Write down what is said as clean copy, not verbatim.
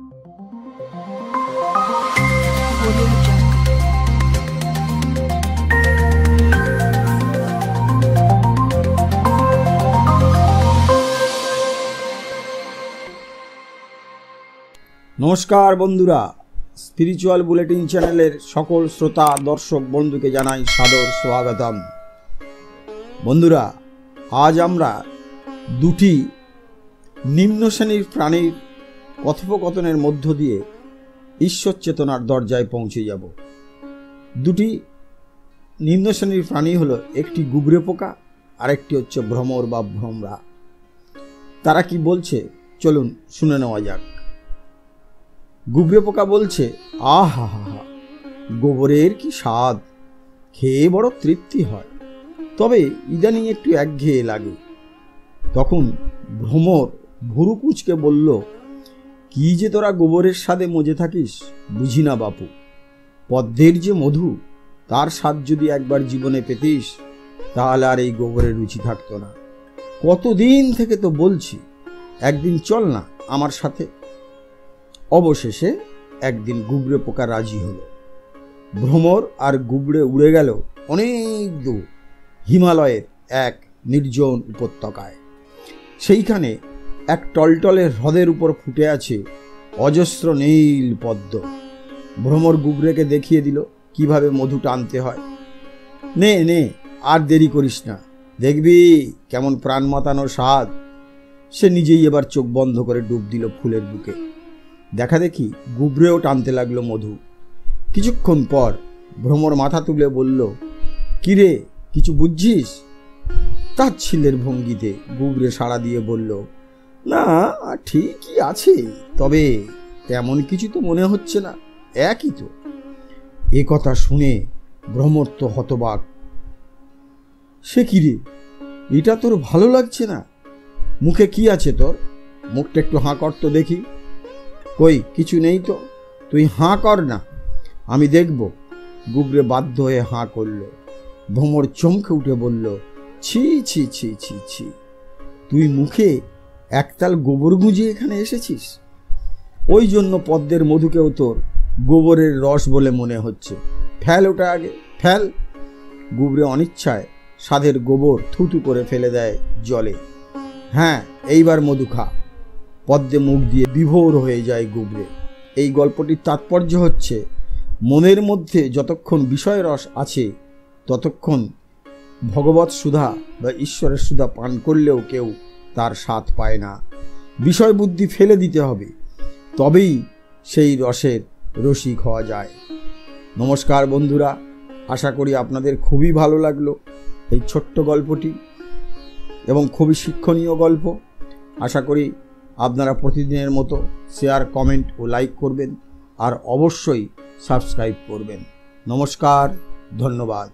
নমস্কার বন্ধুরা, spiritual bulletin চ্যানেলের সকল শ্রোতা দর্শক বন্ধুকে জানাই সাদর স্বাগতম। বন্ধুরা, আজ আমরা দুটি নিম্ন শ্রেণীর প্রাণীর কথোপকথনের মধ্য দিয়ে ঈশ্বর চেতনার দরজায় পৌঁছে যাব। দুটি নিম্ন শ্রেণীর প্রাণী হলো, একটি গুবরে পোকা আর একটি হচ্ছে ভ্রমর বা ভ্রমরা। তারা কি বলছে চলুন শুনে নেওয়া যাক। গুবরে পোকা বলছে, আহা হা হা, গোবরের কি স্বাদ, খেয়ে বড় তৃপ্তি হয়, তবে ইদানিং একটু একঘেয়ে লাগে। তখন ভ্রমর ভুরু কুঁচকে বলল, কি যে তোরা গোবরের স্বাদে মজে থাকিস বুঝি না বাপু। পদ্মের যে মধু, তার স্বাদ যদি একবার জীবনে পেতিস তাহলে আর এই গোবরের রুচি থাকতো না। কতদিন থেকে তো বলছি একদিন চল না আমার সাথে। অবশেষে একদিন গুবরে পোকা রাজি হলো। ভ্রমর আর গুবরে উড়ে গেল অনেক দূর, হিমালয়ের এক নির্জন উপত্যকায়। সেইখানে এক টলটলে হ্রদের উপর ফুটে আছে অজস্র নীল পদ্ম। ভ্রমর গুবরেকে দেখিয়ে দিল কিভাবে মধু টানতে হয়। নে নে, আর দেরি করিস না, দেখবি কেমন প্রাণ মাতানো স্বাদ। সে নিজেই এবার চোখ বন্ধ করে ডুব দিল ফুলের বুকে। দেখা দেখি গুবরেও টানতে লাগলো মধু। কিছুক্ষণ পর ভ্রমর মাথা তুলে বলল, কিরে, কিছু বুঝছিস? তাচ্ছিল্যের ভঙ্গিতে গুবরে সাড়া দিয়ে বলল, না ঠিকই আছে, তবে তেমন কিছু তো মনে হচ্ছে না, একই তো। এ কথা শুনে ভ্রমর তো হতবাক। সে কিরে, এটা তোর ভালো লাগছে না? মুখে কি আছে তোর? মুখটা একটু হাঁ কর তো দেখি। কই, কিছু নেই তো। তুই হাঁ কর না, আমি দেখব। গুবরে বাধ্য হয়ে হাঁ করল। ভ্রমর চমকে উঠে বলল, ছি ছি ছি ছি ছি, তুই মুখে একতাল গোবর গুঁজে এখানে এসেছিস? ওই জন্য পদ্মের মধুকেও তোর গোবরের রস বলে মনে হচ্ছে। ফেল ওটা আগে, ফেল। গুবরে অনিচ্ছায় সাধের গোবর থুতু করে ফেলে দেয় জলে। হ্যাঁ, এইবার মধু খা। পদ্মে মুখ দিয়ে বিভোর হয়ে যায় গুবরে। এই গল্পটির তাৎপর্য হচ্ছে, মনের মধ্যে যতক্ষণ বিষয় রস আছে ততক্ষণ ভগবৎ সুধা বা ঈশ্বরের সুধা পান করলেও কেউ তার স্বাদ পায় না। বিষয় বুদ্ধি ফেলে দিতে হবে, তবেই সেই রসের রসিক হওয়া যায়। নমস্কার বন্ধুরা, আশা করি আপনাদের খুবই ভালো লাগলো এই ছোট্ট গল্পটি এবং খুবই শিক্ষণীয় গল্প। আশা করি আপনারা প্রতিদিনের মতো শেয়ার, কমেন্ট ও লাইক করবেন, আর অবশ্যই সাবস্ক্রাইব করবেন। নমস্কার, ধন্যবাদ।